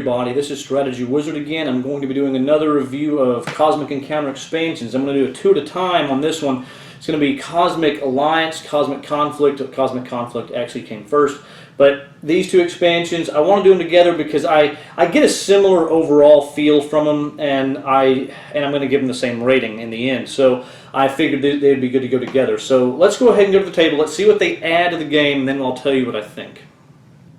everybody, this is Strategywizard again. I'm going to be doing another review of Cosmic Encounter expansions. I'm going to do it 2 at a time on this one. It's going to be Cosmic Alliance, Cosmic Conflict. Cosmic Conflict actually came first. But these 2 expansions, I want to do them together because I get a similar overall feel from them, and I'm going to give them the same rating in the end. So I figured they'd be good to go together. So let's go ahead and go to the table. Let's see what they add to the game, and then I'll tell you what I think.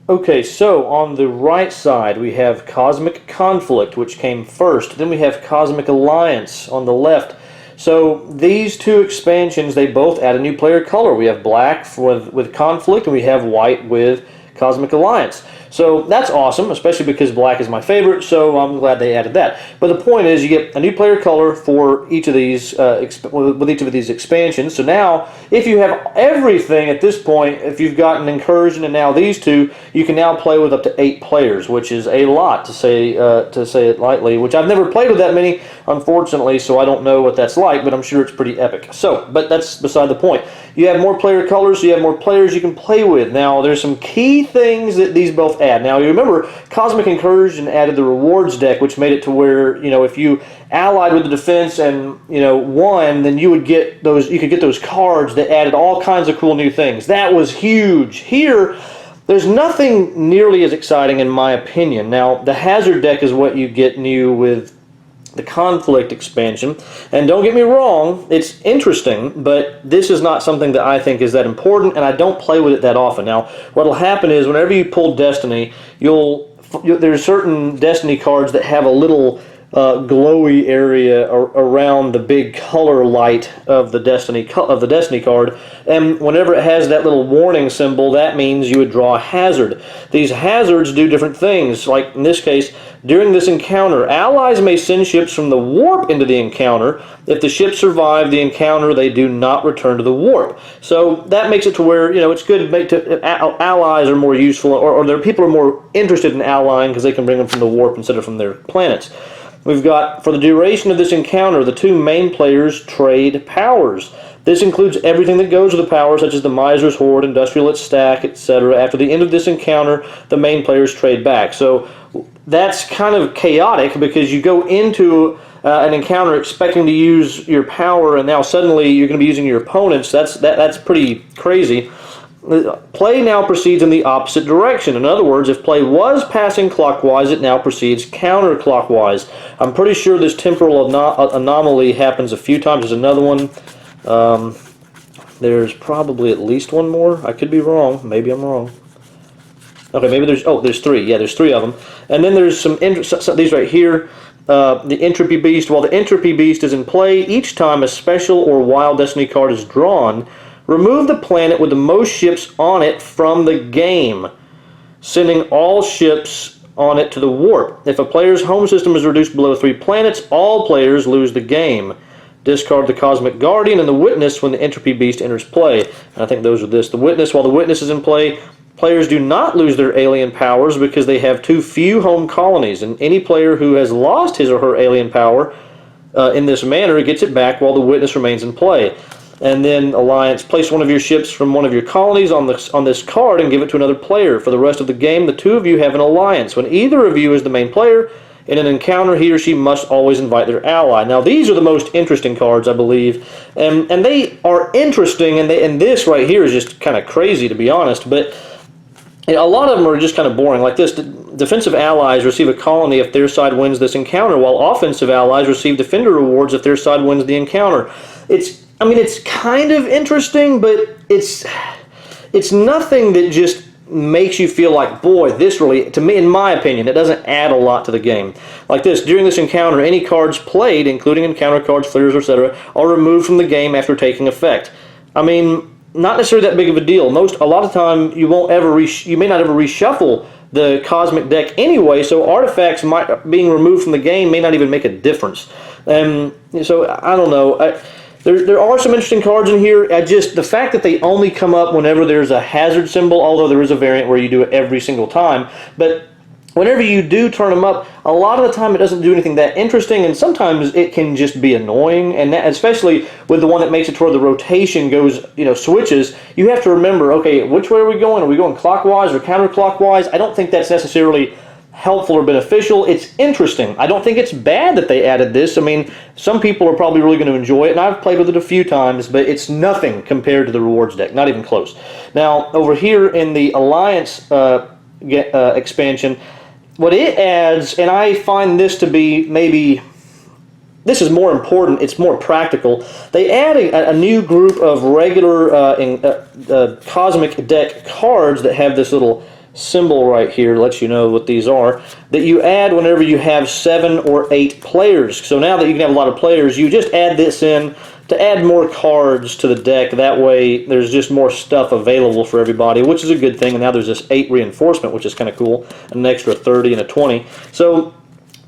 Okay, so on the right side we have Cosmic Conflict, which came first. Then we have Cosmic Alliance on the left. So these 2 expansions, they both add a new player color. We have black with Conflict, and we have white with Cosmic Alliance. So that's awesome, especially because black is my favorite, so I'm glad they added that. But the point is, you get a new player color for each of these, with each of these expansions. So now, if you have everything at this point, if you've got an Incursion and now these 2, you can now play with up to 8 players, which is a lot, to say it lightly, which I've never played with that many, unfortunately, so I don't know what that's like, but I'm sure it's pretty epic. So, but that's beside the point. You have more player colors, so you have more players you can play with. Now, there's some key things that these both add. Now, you remember, Cosmic Incursion added the rewards deck, which made it to where, you know, if you allied with the defense and, you know, won, then you could get those cards that added all kinds of cool new things. That was huge. Here, there's nothing nearly as exciting in my opinion. Now, the hazard deck is what you get new with the Conflict expansion, and don't get me wrong, it's interesting, but this is not something that I think is that important, and I don't play with it that often. Now, what'll happen is whenever you pull Destiny, there's certain Destiny cards that have a little glowy area around the big color light of the Destiny card, and whenever it has that little warning symbol, that means you would draw a hazard. These hazards do different things. Like in this case, during this encounter, allies may send ships from the warp into the encounter. If the ships survive the encounter, they do not return to the warp. So that makes it to where, you know, it's good to make allies are more useful, or their people are more interested in allying because they can bring them from the warp instead of from their planets. We've got, for the duration of this encounter, the 2 main players trade powers. This includes everything that goes with the power, such as the Miser's Hoard, Industrialist Stack, etc. After the end of this encounter, the main players trade back. So that's kind of chaotic because you go into an encounter expecting to use your power, and now suddenly you're going to be using your opponent's. That's pretty crazy. Play now proceeds in the opposite direction. In other words, if play was passing clockwise, it now proceeds counterclockwise. I'm pretty sure this temporal anomaly happens a few times. There's another one. There's probably at least one more. I could be wrong. Maybe I'm wrong. Okay, maybe there's 3. Yeah, there's 3 of them. And then there's these right here. The Entropy Beast. While the Entropy Beast is in play, each time a special or wild Destiny card is drawn, remove the planet with the most ships on it from the game, sending all ships on it to the warp. If a player's home system is reduced below 3 planets, all players lose the game. Discard the Cosmic Guardian and the Witness when the Entropy Beast enters play. And I think those are this. The Witness, while the Witness is in play, players do not lose their alien powers because they have too few home colonies, and any player who has lost his or her alien power in this manner gets it back while the Witness remains in play. And then Alliance, place one of your ships from one of your colonies on this card and give it to another player. For the rest of the game, the 2 of you have an alliance. When either of you is the main player, in an encounter, he or she must always invite their ally. Now, these are the most interesting cards, I believe, and they are interesting, and this right here is just kind of crazy, to be honest, but a lot of them are just kind of boring. Like this, defensive allies receive a colony if their side wins this encounter, while offensive allies receive defender rewards if their side wins the encounter. I mean, it's kind of interesting, but it's nothing that just makes you feel like, boy, this really, to me, in my opinion, it doesn't add a lot to the game. Like this, during this encounter, any cards played, including encounter cards, flares, etc., are removed from the game after taking effect. I mean, not necessarily that big of a deal. A lot of time, you may not ever reshuffle the Cosmic deck anyway, so artifacts being removed from the game may not even make a difference. So, I don't know. There are some interesting cards in here. The fact that they only come up whenever there's a hazard symbol, although there is a variant where you do it every single time, but whenever you do turn them up, a lot of the time it doesn't do anything that interesting, and sometimes it can just be annoying, and that, especially with the one that makes it toward the rotation goes, switches, you have to remember, okay, which way are we going? Are we going clockwise or counterclockwise? I don't think that's necessarily helpful or beneficial. It's interesting. I don't think it's bad that they added this. I mean, some people are probably really going to enjoy it, and I've played with it a few times, but it's nothing compared to the rewards deck, not even close. Now, over here in the Alliance expansion, what it adds, and I find this to be maybe, this is more important, it's more practical, they add a new group of regular Cosmic deck cards that have this little symbol right here, lets you know what these are, that you add whenever you have 7 or 8 players. So now that you can have a lot of players, you just add this in to add more cards to the deck. That way there's just more stuff available for everybody, which is a good thing. And now there's this 8 reinforcement, which is kind of cool, an extra 30 and a 20. So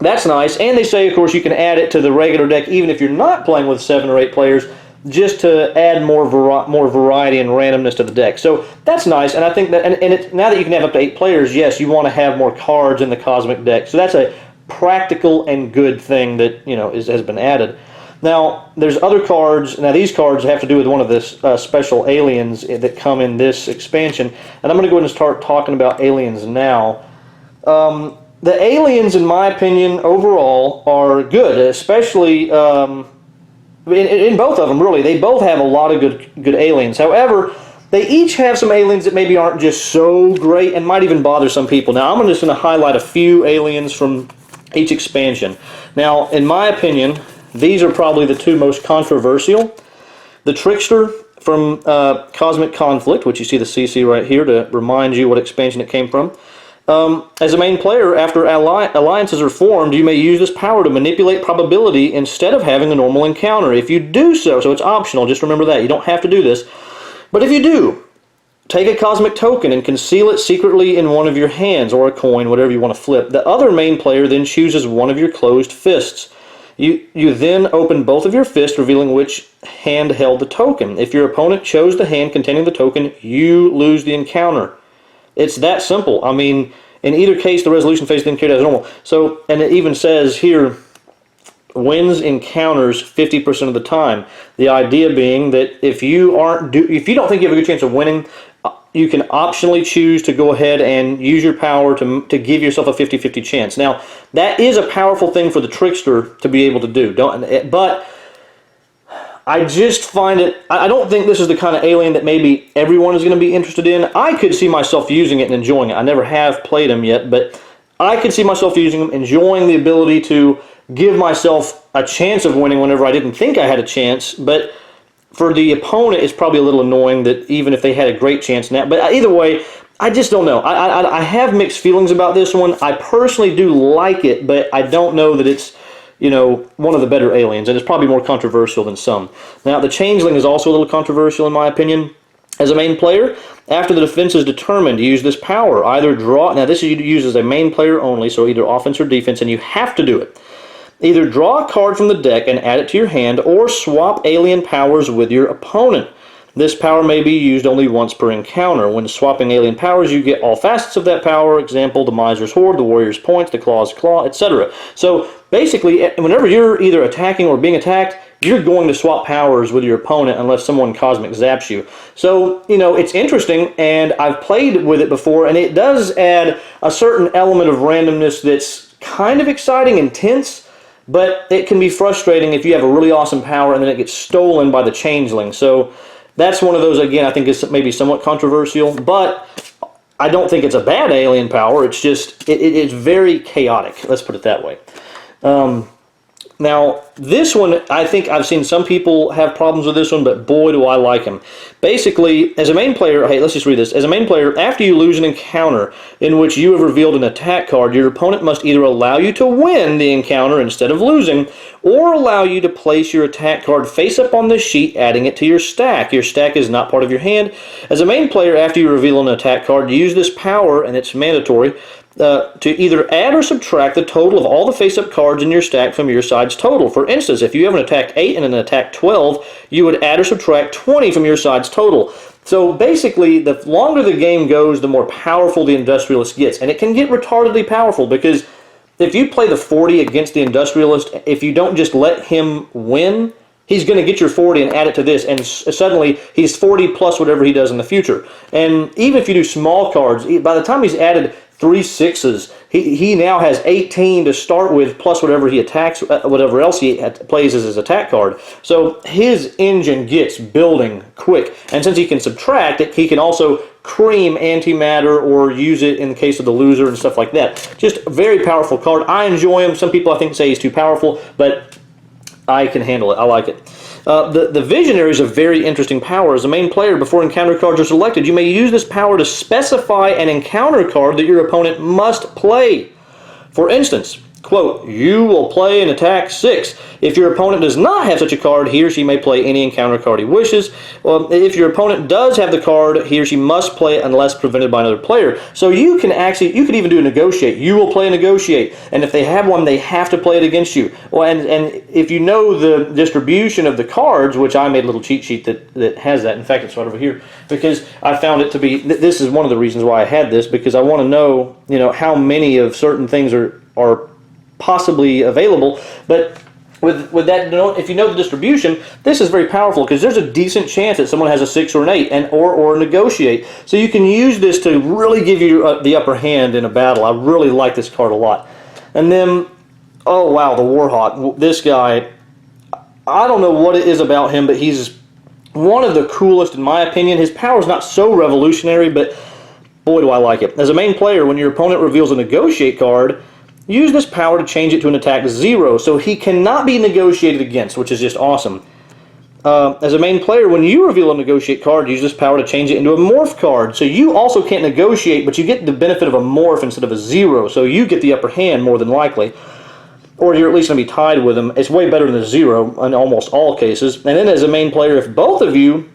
that's nice. And they say, of course, you can add it to the regular deck even if you're not playing with 7 or 8 players, just to add more variety and randomness to the deck. So that's nice, and I think that, and now that you can have up to 8 players, yes, you want to have more cards in the Cosmic deck. So that's a practical and good thing that, you know, has been added. Now, there's other cards. Now, these cards have to do with one of the special aliens that come in this expansion, and I'm going to go ahead and start talking about aliens now. The aliens, in my opinion, overall, are good, especially in both of them, really. They both have a lot of good aliens. However, they each have some aliens that maybe aren't just so great and might even bother some people. Now, I'm just going to highlight a few aliens from each expansion. Now, in my opinion, these are probably the 2 most controversial. The Trickster from Cosmic Conflict, which you see the CC right here to remind you what expansion it came from. As a main player, after alliances are formed, you may use this power to manipulate probability instead of having a normal encounter. If you do so it's optional, just remember that. You don't have to do this. But if you do, take a Cosmic token and conceal it secretly in one of your hands, or a coin, whatever you want to flip. The other main player then chooses one of your closed fists. You then open both of your fists, revealing which hand held the token. If your opponent chose the hand containing the token, you lose the encounter. It's that simple. I mean, in either case, the resolution phase then carried as normal. So, and it even says here, wins encounters 50% of the time. The idea being that if you don't think you have a good chance of winning, you can optionally choose to go ahead and use your power to give yourself a 50-50 chance. Now, that is a powerful thing for the Trickster to be able to do. But I just find it, I don't think this is the kind of alien that maybe everyone is going to be interested in. I could see myself using it and enjoying it. I never have played him yet, but I could see myself using him, enjoying the ability to give myself a chance of winning whenever I didn't think I had a chance. But for the opponent, it's probably a little annoying that even if they had a great chance now. But either way, I just don't know. I have mixed feelings about this one. I personally do like it, but I don't know that it's, you know, one of the better aliens, and it's probably more controversial than some. Now, the Changeling is also a little controversial in my opinion. As a main player, after the defense is determined, use this power. Either draw, now this is used as a main player only, so either offense or defense, and you have to do it. Either draw a card from the deck and add it to your hand, or swap alien powers with your opponent. This power may be used only once per encounter. When swapping alien powers, you get all facets of that power. Example, the Miser's Hoard, the Warrior's Point, the Claw's Claw, etc. So basically, whenever you're either attacking or being attacked, you're going to swap powers with your opponent unless someone Cosmic zaps you. So, you know, it's interesting, and I've played with it before, and it does add a certain element of randomness that's kind of exciting and tense, but it can be frustrating if you have a really awesome power and then it gets stolen by the Changeling. So that's one of those, again, I think is maybe somewhat controversial, but I don't think it's a bad alien power. It's just, it's very chaotic. Let's put it that way. Now, this one, I think I've seen some people have problems with this one, but boy, do I like him. Basically, as a main player, hey, let's just read this. As a main player, after you lose an encounter in which you have revealed an attack card, your opponent must either allow you to win the encounter instead of losing, or allow you to place your attack card face up on the sheet, adding it to your stack. Your stack is not part of your hand. As a main player, after you reveal an attack card, use this power, and it's mandatory, to either add or subtract the total of all the face-up cards in your stack from your side's total. For instance, if you have an attack 8 and an attack 12, you would add or subtract 20 from your side's total. So basically, the longer the game goes, the more powerful the Industrialist gets. And it can get retardedly powerful, because if you play the 40 against the Industrialist, if you don't just let him win, he's going to get your 40 and add it to this, and suddenly he's 40 plus whatever he does in the future. And even if you do small cards, by the time he's added 3 6s. He now has 18 to start with, plus whatever he attacks, whatever else he plays as his attack card. So his engine gets building quick. And since he can subtract it, he can also cream antimatter or use it in the case of the loser and stuff like that. Just a very powerful card. I enjoy him. Some people I think say he's too powerful, but I can handle it. I like it. The Visionary is a very interesting power. As a main player, before encounter cards are selected, you may use this power to specify an encounter card that your opponent must play. For instance, quote, you will play an attack 6. If your opponent does not have such a card, he or she may play any encounter card he wishes. Well, if your opponent does have the card, he or she must play it unless prevented by another player. So you can even do a negotiate. You will play a negotiate. And if they have one, they have to play it against you. Well, and if you know the distribution of the cards, which I made a little cheat sheet that has that. In fact, it's right over here. Because I found it to be, this is one of the reasons why I had this, because I want to know, how many of certain things are possibly available. But with that, if you know the distribution, this is very powerful because there's a decent chance that someone has a 6 or an 8 or negotiate. So you can use this to really give you the upper hand in a battle. I really like this card a lot. And then, oh wow, the Warhawk. This guy, I don't know what it is about him, but he's one of the coolest in my opinion. His power is not so revolutionary, but boy do I like it. As a main player, when your opponent reveals a negotiate card, use this power to change it to an attack 0, so he cannot be negotiated against, which is just awesome. As a main player, when you reveal a negotiate card, use this power to change it into a morph card. So you also can't negotiate, but you get the benefit of a morph instead of a 0, so you get the upper hand more than likely. Or you're at least going to be tied with him. It's way better than a 0 in almost all cases. And then as a main player, if both you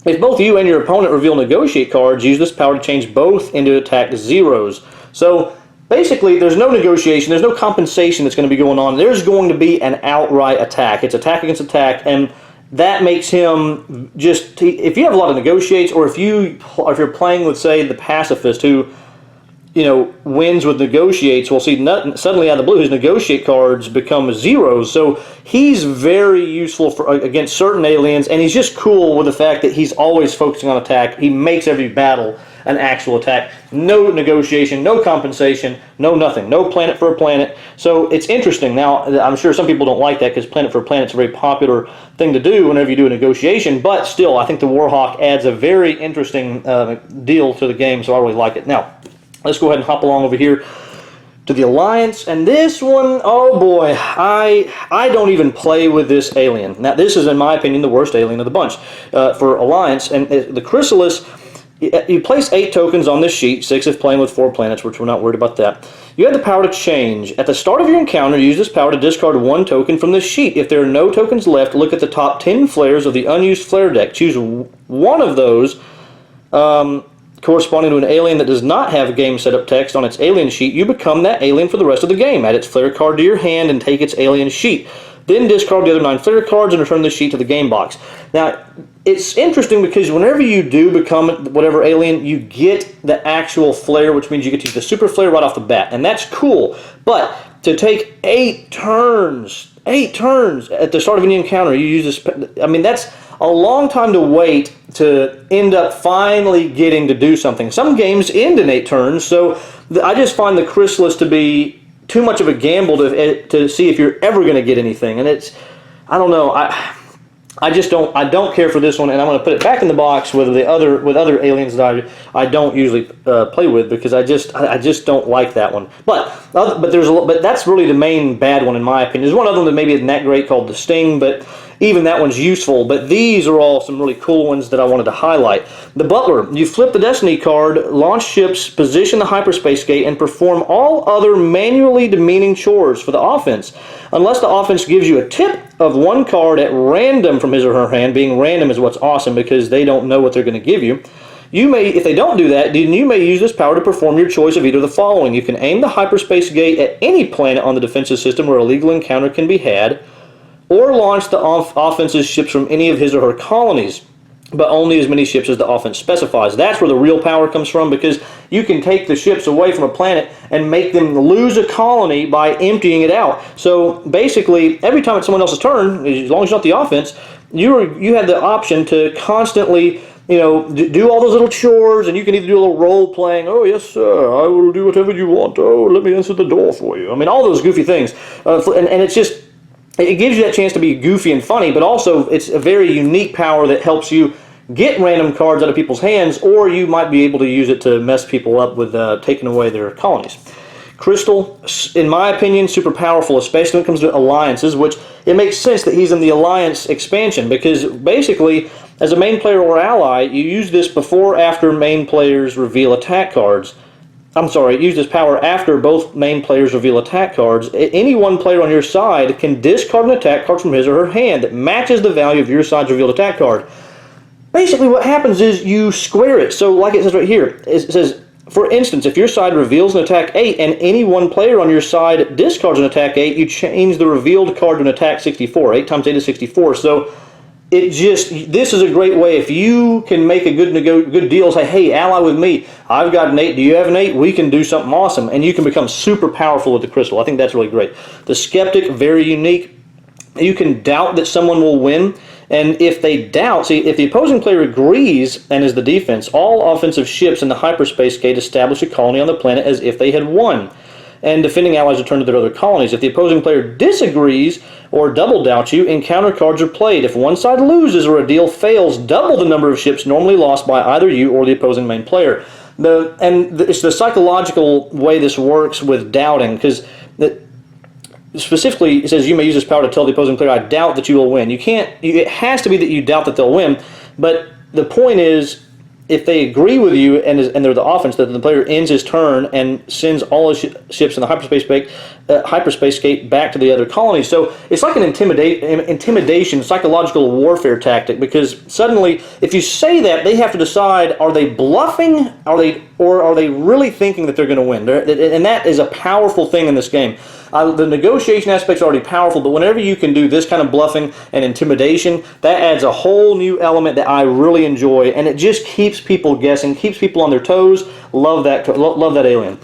and your opponent reveal negotiate cards, use this power to change both into attack 0s. So basically, there's no negotiation, there's no compensation that's going to be going on. There's going to be an outright attack. It's attack against attack, and that makes him just, if you have a lot of negotiates, or if you're playing with, say, the pacifist who, wins with negotiates, we'll see suddenly out of the blue his negotiate cards become 0s. So he's very useful against certain aliens, and he's just cool with the fact that he's always focusing on attack. He makes every battle an actual attack. No negotiation, no compensation, no nothing. No planet for a planet. So it's interesting. Now, I'm sure some people don't like that because planet for a planet is a very popular thing to do whenever you do a negotiation, but still, I think the Warhawk adds a very interesting deal to the game, so I really like it. Now, let's go ahead and hop along over here to the Alliance, and this one, oh boy, I don't even play with this alien. Now, this is, in my opinion, the worst alien of the bunch for Alliance, and the Chrysalis. You place 8 tokens on this sheet, 6 if playing with 4 planets, which we're not worried about that. You have the power to change. At the start of your encounter, use this power to discard 1 token from this sheet. If there are no tokens left, look at the top 10 flares of the unused flare deck. Choose one of those corresponding to an alien that does not have game setup text on its alien sheet. You become that alien for the rest of the game. Add its flare card to your hand and take its alien sheet. Then discard the other 9 flare cards and return the sheet to the game box. Now, it's interesting because whenever you do become whatever alien, you get the actual flare, which means you get to use the super flare right off the bat. And that's cool. But to take 8 turns at the start of any encounter, you use this. I mean, that's a long time to wait to end up finally getting to do something. Some games end in 8 turns, so I just find the Chrysalis to be too much of a gamble to see if you're ever going to get anything. And it's, I don't know, I don't care for this one, and I'm going to put it back in the box with other aliens that I don't usually play with, because I just don't like that one. But that's really the main bad one in my opinion. There's one other one that maybe isn't that great called the Sting, but even that one's useful. But these are all some really cool ones that I wanted to highlight. The Butler. You flip the Destiny card, launch ships, position the hyperspace gate, and perform all other manually demeaning chores for the offense. Unless the offense gives you a tip of 1 card at random from his or her hand. Being random is what's awesome because they don't know what they're going to give you. You may, if they don't do that, then you may use this power to perform your choice of either of the following. You can aim the hyperspace gate at any planet on the defensive system where a legal encounter can be had, or launch the offense's ships from any of his or her colonies, but only as many ships as the offense specifies. That's where the real power comes from, because you can take the ships away from a planet and make them lose a colony by emptying it out. So basically, every time it's someone else's turn, as long as it's not the offense, you have the option to constantly do all those little chores, and you can either do a little role playing. Oh, yes, sir, I will do whatever you want. Oh, let me answer the door for you. I mean, all those goofy things. And it's just, it gives you that chance to be goofy and funny, but also it's a very unique power that helps you get random cards out of people's hands, or you might be able to use it to mess people up with taking away their colonies. Crystal, in my opinion, super powerful, especially when it comes to alliances, which it makes sense that he's in the alliance expansion, because basically, as a main player or ally, you use this before or after main players reveal attack cards. I'm sorry, use this power after both main players reveal attack cards. Any one player on your side can discard an attack card from his or her hand that matches the value of your side's revealed attack card. Basically, what happens is you square it. So, like it says right here, it says, for instance, if your side reveals an attack 8 and any one player on your side discards an attack 8, you change the revealed card to an attack 64. 8 times 8 is 64. So this is a great way. If you can make a good deal, say, hey, ally with me. I've got an 8. Do you have an 8? We can do something awesome. And you can become super powerful with the crystal. I think that's really great. The Skeptic, very unique. You can doubt that someone will win. And if they doubt, if the opposing player agrees and is the defense, all offensive ships in the hyperspace gate establish a colony on the planet as if they had won. And defending allies return to their other colonies. If the opposing player disagrees or double doubts you, encounter cards are played. If one side loses or a deal fails, double the number of ships normally lost by either you or the opposing main player. It's the psychological way this works with doubting, because specifically, it says you may use this power to tell the opposing player, I doubt that you will win. It has to be that you doubt that they'll win, but the point is, if they agree with you and they're the offense, that the player ends his turn and sends all his ships in the hyperspace gate back to the other colonies. So it's like an intimidation, psychological warfare tactic, because suddenly, if you say that, they have to decide, are they bluffing, or are they really thinking that they're going to win? And that is a powerful thing in this game. The negotiation aspect's already powerful, but whenever you can do this kind of bluffing and intimidation, that adds a whole new element that I really enjoy, and it just keeps people guessing, keeps people on their toes. Love that alien.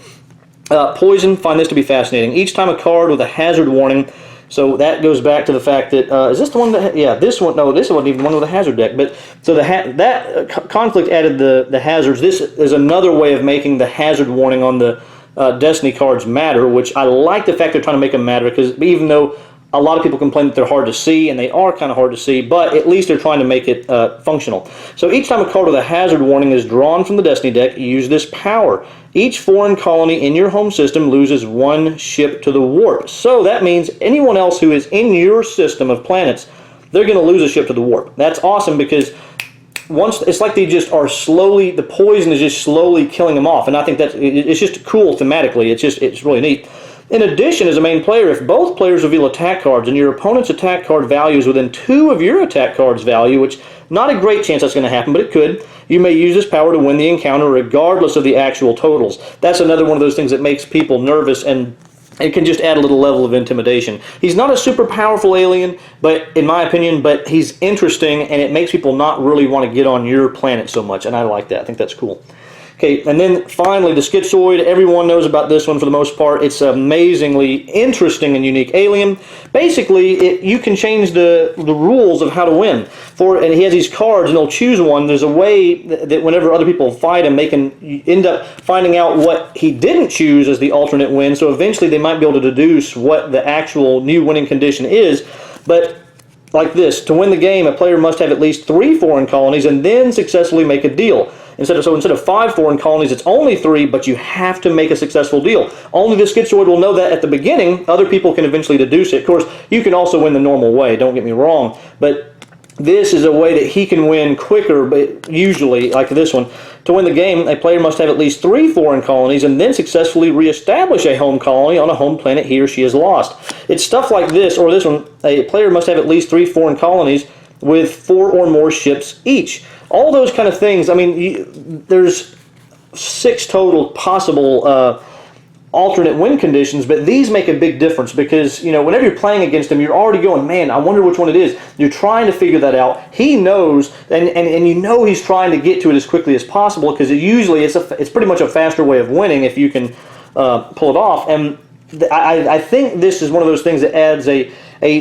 Poison, find this to be fascinating. Each time a card with a hazard warning, so that goes back to the fact that, is this the one that, yeah, this one, no, this wasn't even one with a hazard deck, but, so that conflict added the hazards. This is another way of making the hazard warning on the Destiny cards matter, which I like the fact they're trying to make them matter, because even though a lot of people complain that they're hard to see, and they are kind of hard to see, but at least they're trying to make it functional. So each time a card with a hazard warning is drawn from the Destiny deck, you use this power. Each foreign colony in your home system loses one ship to the warp. So that means anyone else who is in your system of planets, they're going to lose a ship to the warp. That's awesome, because once it's like they just are slowly, the poison is just slowly killing them off, and I think it's just cool thematically. It's really neat. In addition, as a main player, if both players reveal attack cards and your opponent's attack card value is within 2 of your attack card's value, which not a great chance that's going to happen, but it could, you may use this power to win the encounter regardless of the actual totals. That's another one of those things that makes people nervous, and it can just add a little level of intimidation. He's not a super powerful alien, but in my opinion, but he's interesting, and it makes people not really want to get on your planet so much, and I like that. I think that's cool. Okay, and then finally, the Schizoid. Everyone knows about this one for the most part. It's an amazingly interesting and unique alien. Basically, you can change the rules of how to win. And he has these cards, and he'll choose one. There's a way that whenever other people fight him, they can end up finding out what he didn't choose as the alternate win, so eventually they might be able to deduce what the actual new winning condition is. But like this, to win the game, a player must have at least 3 foreign colonies and then successfully make a deal. Instead of 5 foreign colonies, it's only 3, but you have to make a successful deal. Only the Schizoid will know that at the beginning. Other people can eventually deduce it. Of course, you can also win the normal way, don't get me wrong, but this is a way that he can win quicker, but usually, like this one. To win the game, a player must have at least 3 foreign colonies and then successfully reestablish a home colony on a home planet he or she has lost. It's stuff like this, or this one, a player must have at least 3 foreign colonies with 4 or more ships each. All those kind of things. I mean, there's 6 total possible alternate win conditions, but these make a big difference because, whenever you're playing against him, you're already going, man, I wonder which one it is. You're trying to figure that out. He knows, and he's trying to get to it as quickly as possible, because it's pretty much a faster way of winning if you can pull it off. And I think this is one of those things that adds a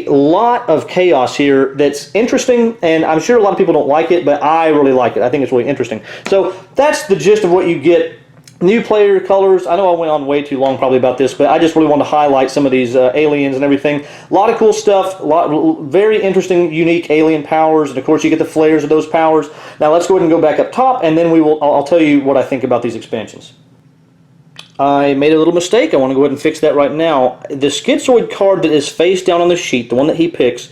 lot of chaos here that's interesting, and I'm sure a lot of people don't like it, but I really like it. I think it's really interesting. So that's the gist of what you get. New player colors. I know I went on way too long probably about this, but I just really want to highlight some of these aliens and everything. A lot of cool stuff, very interesting, unique alien powers, and of course you get the flares of those powers. Now let's go ahead and go back up top, and then I'll tell you what I think about these expansions. I made a little mistake. I want to go ahead and fix that right now. The Schizoid card that is face down on the sheet, the one that he picks,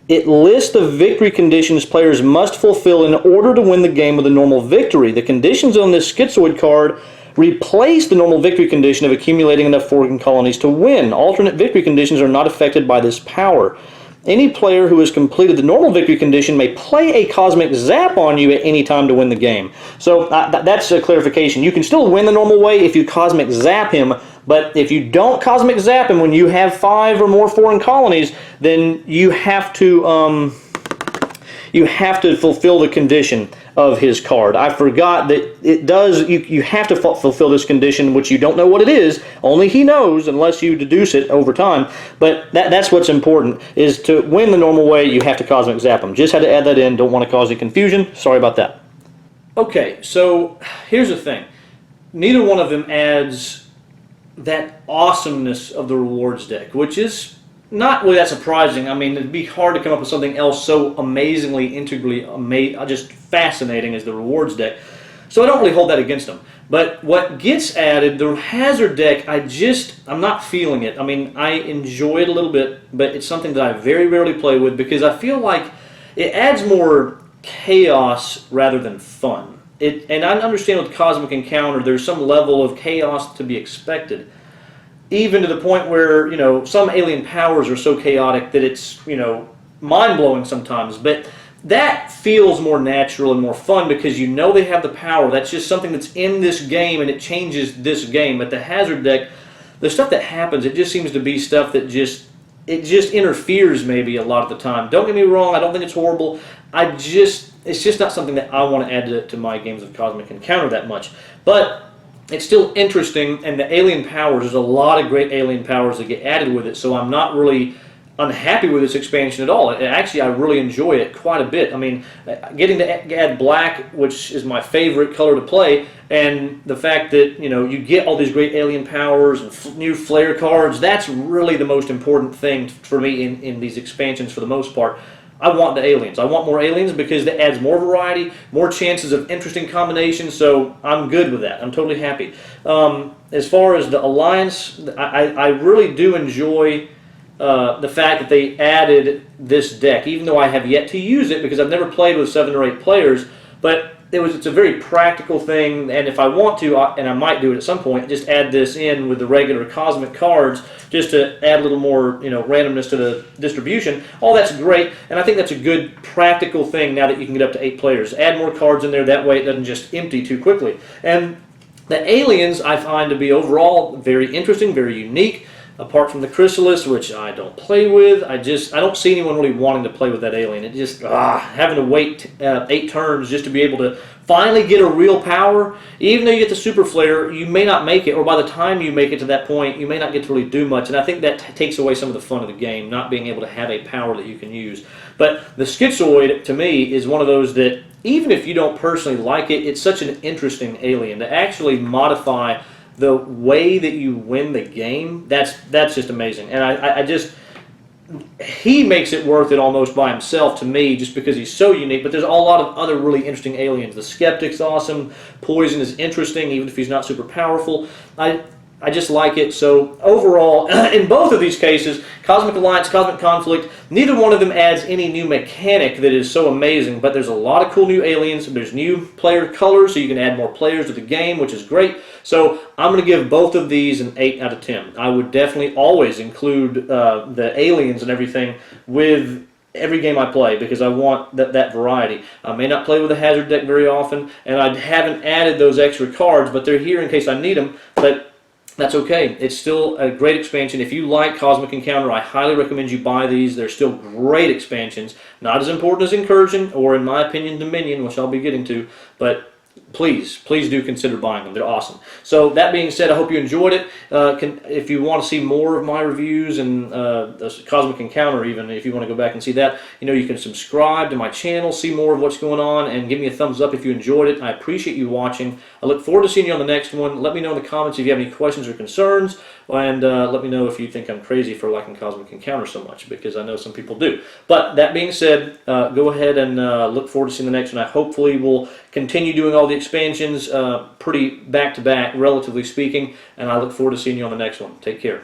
it lists the victory conditions players must fulfill in order to win the game with a normal victory. The conditions on this Schizoid card replace the normal victory condition of accumulating enough foreign colonies to win. Alternate victory conditions are not affected by this power. Any player who has completed the normal victory condition may play a Cosmic Zap on you at any time to win the game. So that's a clarification. You can still win the normal way if you Cosmic Zap him, but if you don't Cosmic Zap him when you have 5 or more foreign colonies, then you have to fulfill the condition of his card. I forgot that it does. You have to fulfill this condition, which you don't know what it is. Only he knows, unless you deduce it over time. But that's what's important, is to win the normal way, you have to Cosmic Zap him. Just had to add that in. Don't want to cause any confusion. Sorry about that. Okay, so here's the thing. Neither one of them adds that awesomeness of the rewards deck, which is not really that surprising. I mean, it'd be hard to come up with something else so amazingly, integrally, just fascinating as the rewards deck. So I don't really hold that against them. But what gets added, the hazard deck, I'm not feeling it. I mean, I enjoy it a little bit, but it's something that I very rarely play with because I feel like it adds more chaos rather than fun. And I understand with Cosmic Encounter, there's some level of chaos to be expected. Even to the point where, some alien powers are so chaotic that it's, mind-blowing sometimes. But that feels more natural and more fun because they have the power. That's just something that's in this game and it changes this game. But the hazard deck, the stuff that happens, it just seems to be stuff that just interferes maybe a lot of the time. Don't get me wrong, I don't think it's horrible. It's just not something that I want to add to my games of Cosmic Encounter that much. But it's still interesting, and the alien powers, there's a lot of great alien powers that get added with it, so I'm not really unhappy with this expansion at all. Actually, I really enjoy it quite a bit. I mean, getting to add black, which is my favorite color to play, and the fact that, you get all these great alien powers and new flare cards, that's really the most important thing for me in these expansions for the most part. I want the aliens. I want more aliens because that adds more variety, more chances of interesting combinations, so I'm good with that. I'm totally happy. As far as the Alliance, I really do enjoy the fact that they added this deck, even though I have yet to use it because I've never played with 7 or 8 players, but it's a very practical thing, and if I want to, and I might do it at some point, just add this in with the regular Cosmic cards just to add a little more randomness to the distribution. All that's great, and I think that's a good practical thing now that you can get up to 8 players. Add more cards in there, that way it doesn't just empty too quickly. And the aliens I find to be overall very interesting, very unique. Apart from the Chrysalis, which I don't play with, I don't see anyone really wanting to play with that alien. It just, having to wait 8 turns just to be able to finally get a real power. Even though you get the Super Flare, you may not make it, or by the time you make it to that point, you may not get to really do much. And I think that takes away some of the fun of the game, not being able to have a power that you can use. But the Schizoid, to me, is one of those that, even if you don't personally like it, it's such an interesting alien to actually modify the way that you win the game. That's just amazing, and he makes it worth it almost by himself to me, just because he's so unique. But there's a lot of other really interesting aliens. The Skeptic's awesome. Poison is interesting, even if he's not super powerful. I just like it. So overall, in both of these cases, Cosmic Alliance, Cosmic Conflict, neither one of them adds any new mechanic that is so amazing, but there's a lot of cool new aliens. There's new player colors, so you can add more players to the game, which is great. So I'm going to give both of these an 8 out of 10. I would definitely always include the aliens and everything with every game I play, because I want that variety. I may not play with a hazard deck very often, and I haven't added those extra cards, but they're here in case I need them. But that's okay. It's still a great expansion. If you like Cosmic Encounter, I highly recommend you buy these. They're still great expansions. Not as important as Incursion, or in my opinion, Dominion, which I'll be getting to, but please do consider buying them. They're awesome. So that being said, I hope you enjoyed it. If you want to see more of my reviews and the Cosmic Encounter, even if you want to go back and see that, you can subscribe to my channel, see more of what's going on, and give me a thumbs up if you enjoyed it. I appreciate you watching. I look forward to seeing you on the next one. Let me know in the comments if you have any questions or concerns, and let me know if you think I'm crazy for liking Cosmic Encounter so much, because I know some people do. But that being said, go ahead and look forward to seeing the next one. I hopefully will continue doing all the expansions pretty back-to-back, relatively speaking, and I look forward to seeing you on the next one. Take care.